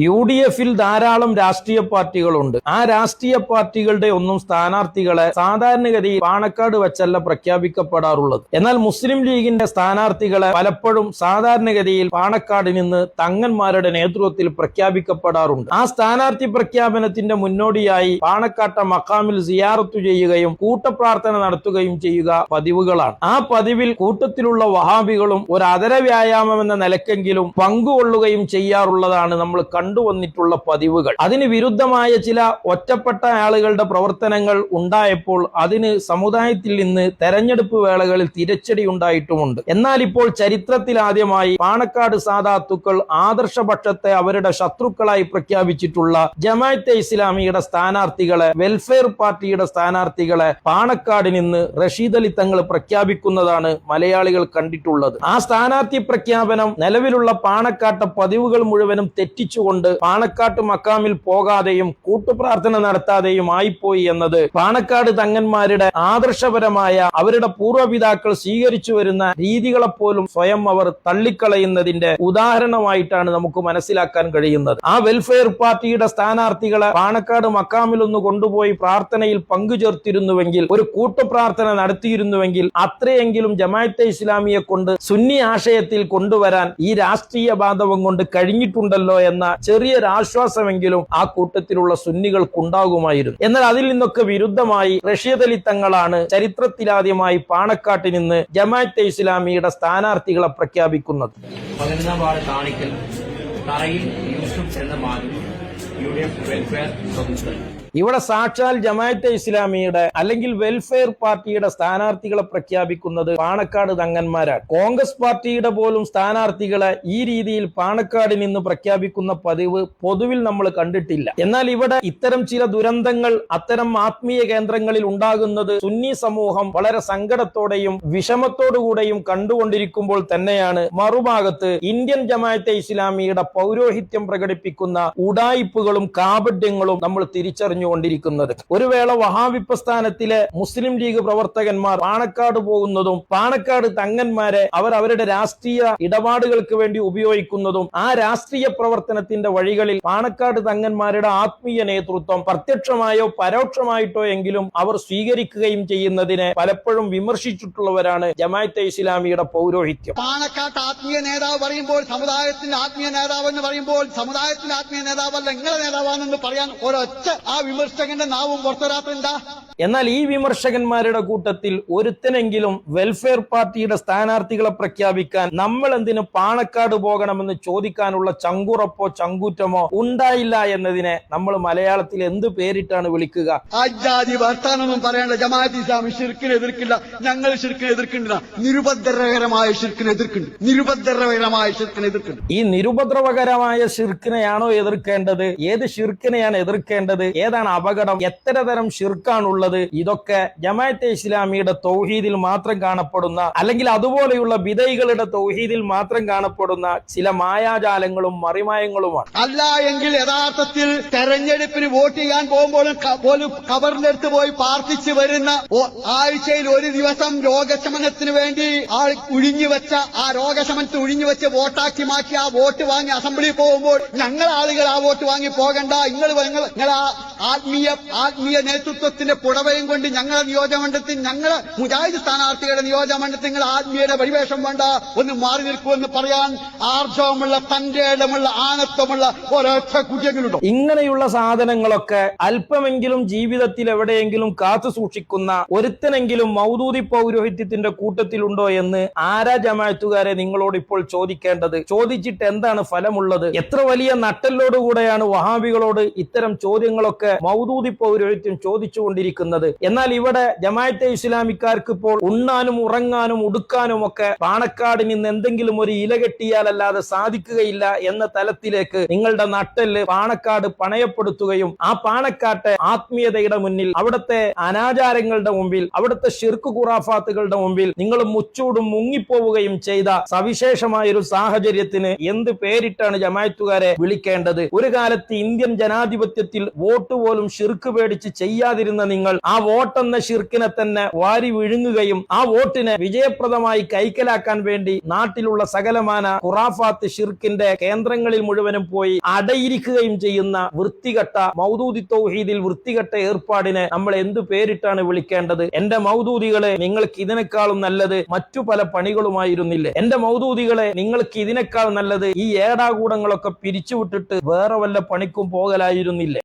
UDF-ൽ ധാരാളം രാഷ്ട്രീയ പാർട്ടികളുണ്ട്. ആ രാഷ്ട്രീയ പാർട്ടികളുടെ ഒന്നും സ്ഥാനാർത്ഥികളെ സാധാരണഗതിയിൽ പാണക്കാട് വെച്ചല്ല പ്രഖ്യാപിക്കപ്പെടാറുള്ളത്. എന്നാൽ മുസ്ലിം ലീഗിന്റെ സ്ഥാനാർത്ഥികളെ പലപ്പോഴും സാധാരണഗതിയിൽ പാണക്കാട് നിന്ന് തങ്ങന്മാരുടെ നേതൃത്വത്തിൽ പ്രഖ്യാപിക്കപ്പെടാറുണ്ട്. ആ സ്ഥാനാർത്ഥി പ്രഖ്യാപനത്തിന്റെ മുന്നോടിയായി പാണക്കാട്ടെ മഖാമിൽ സിയാറത്ത് ചെയ്യുകയും കൂട്ടപ്രാർത്ഥന നടത്തുകയും ചെയ്യുക പതിവുകളാണ്. ആ പതിവിൽ കൂട്ടത്തിലുള്ള വഹാബികളും ഒരു അതര വ്യായാമം എന്ന നിലക്കെങ്കിലും പങ്കുകൊള്ളുകയും ചെയ്യാറുള്ളതാണ് നമ്മൾ കണ്ടുവന്നിട്ടുള്ള പതിവുകൾ. അതിന് വിരുദ്ധമായ ചില ഒറ്റപ്പെട്ട ആളുകളുടെ പ്രവർത്തനങ്ങൾ ഉണ്ടായപ്പോൾ അതിന് സമുദായത്തിൽ നിന്ന് തെരഞ്ഞെടുപ്പ് വേളകളിൽ തിരിച്ചടി ഉണ്ടായിട്ടുമുണ്ട്. എന്നാൽ ഇപ്പോൾ ചരിത്രത്തിലാദ്യമായി പാണക്കാട് സാദാത്തുക്കൾ ആദർശപക്ഷത്തെ അവരുടെ ശത്രുക്കളായി പ്രഖ്യാപിച്ചിട്ടുള്ള ജമാഅത്തെ ഇസ്ലാമിയുടെ സ്ഥാനാർത്ഥികളെ, വെൽഫെയർ പാർട്ടിയുടെ സ്ഥാനാർത്ഥികളെ പാണക്കാട് നിന്ന് റഷീദ് അലി തങ്ങൾ പ്രഖ്യാപിക്കുന്നതാണ് മലയാളികൾ കണ്ടിട്ടുള്ളത്. ആ സ്ഥാനാർത്ഥി പ്രഖ്യാപനം നിലവിലുള്ള പാണക്കാട്ടെ പതിവുകൾ മുഴുവനും തെറ്റിച്ചുകൊണ്ട് പാണക്കാട്ട് മക്കാമിൽ പോകാതെയും കൂട്ടുപ്രാർത്ഥന നടത്താതെയും ആയിപ്പോയി എന്നത് പാണക്കാട് തങ്ങന്മാരുടെ ആദർശപരമായ അവരുടെ പൂർവ്വപിതാക്കൾ സ്വീകരിച്ചു വരുന്ന രീതികളെപ്പോലും സ്വയം അവർ തള്ളിക്കളയുന്നതിന്റെ ഉദാഹരണമായിട്ടാണ് നമുക്ക് മനസ്സിലാക്കാൻ കഴിയുന്നത്. ആ വെൽഫെയർ പാർട്ടിയുടെ സ്ഥാനാർത്ഥികളെ പാണക്കാട് മക്കാമിൽ ഒന്ന് കൊണ്ടുപോയി പ്രാർത്ഥനയിൽ പങ്കുചേർത്തിരുന്നുവെങ്കിൽ, ഒരു കൂട്ടുപ്രാർത്ഥന നടത്തിയിരുന്നുവെങ്കിൽ അത്രയെങ്കിലും ജമാഅത്തെ ഇസ്ലാമിയെ കൊണ്ട് സുന്നി ആശയത്തിൽ കൊണ്ടുവരാൻ ഈ രാഷ്ട്രീയ ബാന്ധവം കൊണ്ട് കഴിഞ്ഞിട്ടുണ്ടല്ലോ എന്ന ചെറിയൊരാശ്വാസമെങ്കിലും ആ കൂട്ടത്തിലുള്ള സുന്നികൾക്കുണ്ടാകുമായിരുന്നു. എന്നാൽ അതിൽ നിന്നൊക്കെ വിരുദ്ധമായി റഷീദ് അലി തങ്ങളാണ് ചരിത്രത്തിലാദ്യമായി പാണക്കാട്ടിൽ നിന്ന് ജമാഅത്തെ ഇസ്ലാമിയുടെ സ്ഥാനാർത്ഥികളെ പ്രഖ്യാപിക്കുന്നത്. 11-ാം വാർഡ് കാണിക്കൽ തറയിൽ യൂസുഫ് എന്ന മാധു UDF വെൽഫെയർ കൗൺസിൽ. ഇവിടെ സാക്ഷാൽ ജമാഅത്തെ ഇസ്ലാമിയുടെ അല്ലെങ്കിൽ വെൽഫെയർ പാർട്ടിയുടെ സ്ഥാനാർത്ഥികളെ പ്രഖ്യാപിക്കുന്നത് പാണക്കാട് തങ്ങന്മാരാണ്. കോൺഗ്രസ് പാർട്ടിയുടെ പോലും സ്ഥാനാർത്ഥികളെ ഈ രീതിയിൽ പാണക്കാട് നിന്ന് പ്രഖ്യാപിക്കുന്ന പതിവ് പൊതുവിൽ നമ്മൾ കണ്ടിട്ടില്ല. എന്നാൽ ഇവിടെ ഇത്തരം ചില ദുരന്തങ്ങൾ അത്തരം ആത്മീയ കേന്ദ്രങ്ങളിൽ ഉണ്ടാകുന്നത് സുന്നി സമൂഹം വളരെ സങ്കടത്തോടെയും വിഷമത്തോടുകൂടെയും കണ്ടുകൊണ്ടിരിക്കുമ്പോൾ തന്നെയാണ് മറുഭാഗത്ത് ഇന്ത്യൻ ജമാഅത്തെ ഇസ്ലാമിയുടെ പൗരോഹിത്യം പ്രകടിപ്പിക്കുന്ന ഉഡായിപ്പുകളും കാപഢ്യങ്ങളും നമ്മൾ തിരിച്ചറിഞ്ഞു കൊണ്ടിരിക്കുന്നത്. ഒരു വേള വഹാബി പ്രസ്ഥാനത്തിലെ മുസ്ലിം ലീഗ് പ്രവർത്തകന്മാർ പാണക്കാട് പോകുന്നതും പാണക്കാട് തങ്ങന്മാരെ അവരുടെ രാഷ്ട്രീയ ഇടപാടുകൾക്ക് വേണ്ടി ഉപയോഗിക്കുന്നതും ആ രാഷ്ട്രീയ പ്രവർത്തനത്തിന്റെ വഴികളിൽ പാണക്കാട് തങ്ങന്മാരുടെ ആത്മീയ നേതൃത്വം പ്രത്യക്ഷമായോ പരോക്ഷമായിട്ടോ എങ്കിലും അവർ സ്വീകരിക്കുകയും ചെയ്യുന്നതിനെ പലപ്പോഴും വിമർശിച്ചിട്ടുള്ളവരാണ് ജമാഅത്തെ ഇസ്ലാമിയുടെ പൗരോഹിത്യം. പാണക്കാട്ട് ആത്മീയ നേതാവ് പറയുമ്പോൾ സമുദായത്തിന്റെ ആത്മീയ നേതാവ് എന്ന് പറയുമ്പോൾ സമുദായത്തിന്റെ ആത്മീയ നേതാവല്ല നിങ്ങളെ നേതാവാണെന്ന് പറയാൻ ഒരൊറ്റ ആ വിമർശകന്റെ നാവും പുറത്തുവരാത്തുണ്ടാ? എന്നാൽ ഈ വിമർശകന്മാരുടെ കൂട്ടത്തിൽ ഒരുത്തനെങ്കിലും വെൽഫെയർ പാർട്ടിയുടെ സ്ഥാനാർത്ഥികളെ പ്രഖ്യാപിക്കാൻ നമ്മൾ എന്തിനു പാണക്കാട് പോകണമെന്ന് ചോദിക്കാനുള്ള ചങ്കുറപ്പോ ചങ്കൂറ്റമോ ഉണ്ടായില്ല എന്നതിനെ നമ്മൾ മലയാളത്തിൽ എന്ത് പേരിട്ടാണ് വിളിക്കുക? ആജാതി വർത്താനൊന്നും പറയേണ്ട. ജമാഅത്ത് ഇസ്ലാമി ശിർക്കിനെ എതിർക്കില്ല, ഞങ്ങൾ ശിർക്കിനെ എതിർക്കുന്നില്ല. നിരുപദ്രവകരമായ ശിർക്കിനെ എതിർക്കുന്നുണ്ട്. നിരുപദ്രവകരമായ ശിർക്കിനെ എതിർക്കുന്നുണ്ട്. ഈ നിരുപദ്രവകരമായ ശിർക്കിനെയാണോ എതിർക്കേണ്ടത്? ഏത് ശിർക്കിനെയാണ് എതിർക്കേണ്ടത്? ഏതാണ് അപകടം? എത്ര തരം ശിർക്കാണുള്ളത്? ഇതൊക്കെ ജമാഅത്തെ ഇസ്ലാമിയുടെ തൗഹീദിൽ മാത്രം കാണപ്പെടുന്ന അല്ലെങ്കിൽ അതുപോലെയുള്ള ബിദൈകളുടെ തൗഹീദിൽ മാത്രം കാണപ്പെടുന്ന ചില മായാജാലങ്ങളും മറിമായങ്ങളുമാണ്. അല്ല എങ്കിൽ യഥാർത്ഥത്തിൽ തെരഞ്ഞെടുപ്പിന് വോട്ട് ചെയ്യാൻ പോകുമ്പോഴും പോലും കബറിന്റെ അടുത്ത് പോയി പ്രാർത്ഥിച്ചു വരുന്ന, ആഴ്ചയിൽ ഒരു ദിവസം രോഗശമനത്തിന് വേണ്ടി ആൾ ഉഴിഞ്ഞുവെച്ച ആ രോഗശമനത്തിന് ഉഴിഞ്ഞുവെച്ച് വോട്ടാക്കി മാറ്റി ആ വോട്ട് വാങ്ങി അസംബ്ലിയിൽ പോകുമ്പോൾ ഞങ്ങൾ ആളുകൾ ആ വോട്ട് വാങ്ങി പോകണ്ട, നിങ്ങൾ ആത്മീയ നേതൃത്വത്തിന്റെ പുടവയും കൊണ്ട് ഞങ്ങളുടെ നിയോജകമണ്ഡലത്തിൽ, ഞങ്ങളെ മുജാഹിദ് സ്ഥാനാർത്ഥികളുടെ നിയോജകമണ്ഡലത്തിൽ നിങ്ങൾ ആത്മീയയുടെ പരിവേഷം വേണ്ട, ഒന്ന് മാറി നിൽക്കുമെന്ന് പറയാൻ ആർജവമുള്ള തന്റെ ഇടമുള്ള ആണത്വമുള്ള ഒരൊറ്റ കുട്ടികളുണ്ടോ? ഇങ്ങനെയുള്ള സാധനങ്ങളൊക്കെ അല്പമെങ്കിലും ജീവിതത്തിൽ എവിടെയെങ്കിലും കാത്തു സൂക്ഷിക്കുന്ന ഒരുത്തനെങ്കിലും മൗദൂദി പൗരോഹിത്യത്തിന്റെ കൂട്ടത്തിലുണ്ടോ എന്ന് ആരാ ജമാഅത്തുകാരെ നിങ്ങളോട് ഇപ്പോൾ ചോദിക്കേണ്ടത്? ചോദിച്ചിട്ട് എന്താണ് ഫലമുള്ളത്? എത്ര വലിയ നട്ടലോടുകൂടെയാണ് വഹാബികളോട് ഇത്തരം ചോദ്യങ്ങളൊക്കെ മൗദൂദി പൗരോഹിത്യം ചോദിച്ചുകൊണ്ടിരിക്കുന്നത്. എന്നാൽ ഇവിടെ ജമാഅത്തെ ഇസ്ലാമിക്കാർക്ക് ഇപ്പോൾ ഉണ്ണാനും ഉറങ്ങാനും ഉടുക്കാനും ഒക്കെ പാണക്കാട് നിന്ന് എന്തെങ്കിലും ഒരു ഇല കെട്ടിയാലല്ലാതെ സാധിക്കുകയില്ല എന്ന തലത്തിലേക്ക് നിങ്ങളുടെ നട്ടെല്ല് പാണക്കാട് പണയപ്പെടുത്തുകയും ആ പാണക്കാട്ടെ ആത്മീയതയുടെ മുന്നിൽ, അവിടുത്തെ അനാചാരങ്ങളുടെ മുമ്പിൽ, അവിടുത്തെ ശിർക്ക് ഖുറാഫാത്തുകളുടെ മുമ്പിൽ നിങ്ങൾ മുച്ചൂടും മുങ്ങിപ്പോവുകയും ചെയ്ത സവിശേഷമായ ഒരു സാഹചര്യത്തിന് എന്ത് പേരിട്ടാണ് ജമാഅത്തുകാരെ വിളിക്കേണ്ടത്? ഒരു കാലത്ത് ഇന്ത്യൻ ജനാധിപത്യത്തിൽ വോട്ട് പോലും ശിർക്ക് പേടിച്ച് ചെയ്യാതിരുന്ന നിങ്ങൾ ആ വോട്ടെന്ന ഷിർക്കിനെ തന്നെ വാരി വിഴുങ്ങുകയും ആ വോട്ടിനെ വിജയപ്രദമായി കൈക്കലാക്കാൻ വേണ്ടി നാട്ടിലുള്ള സകലമാന ഖുറാഫാത്ത് ഷിർക്കിന്റെ കേന്ദ്രങ്ങളിൽ മുഴുവനും പോയി അടയിരിക്കുകയും ചെയ്യുന്ന വൃത്തികെട്ട മൗദൂദി തൗഹീദിൽ വൃത്തികെട്ട ഏർപ്പാടിനെ നമ്മൾ എന്തു പേരിട്ടാണ് വിളിക്കേണ്ടത്? എന്റെ മൗദൂദികളെ, നിങ്ങൾക്ക് ഇതിനേക്കാളും നല്ലത് മറ്റു പല പണികളുമായിരുന്നില്ലേ? എന്റെ മൗദൂദികളെ, നിങ്ങൾക്ക് ഇതിനേക്കാൾ നല്ലത് ഈ ഏടാകൂടങ്ങളൊക്കെ പിരിച്ചുവിട്ടിട്ട് വേറെ വല്ല പണിക്കും പോകലായിരുന്നില്ലേ?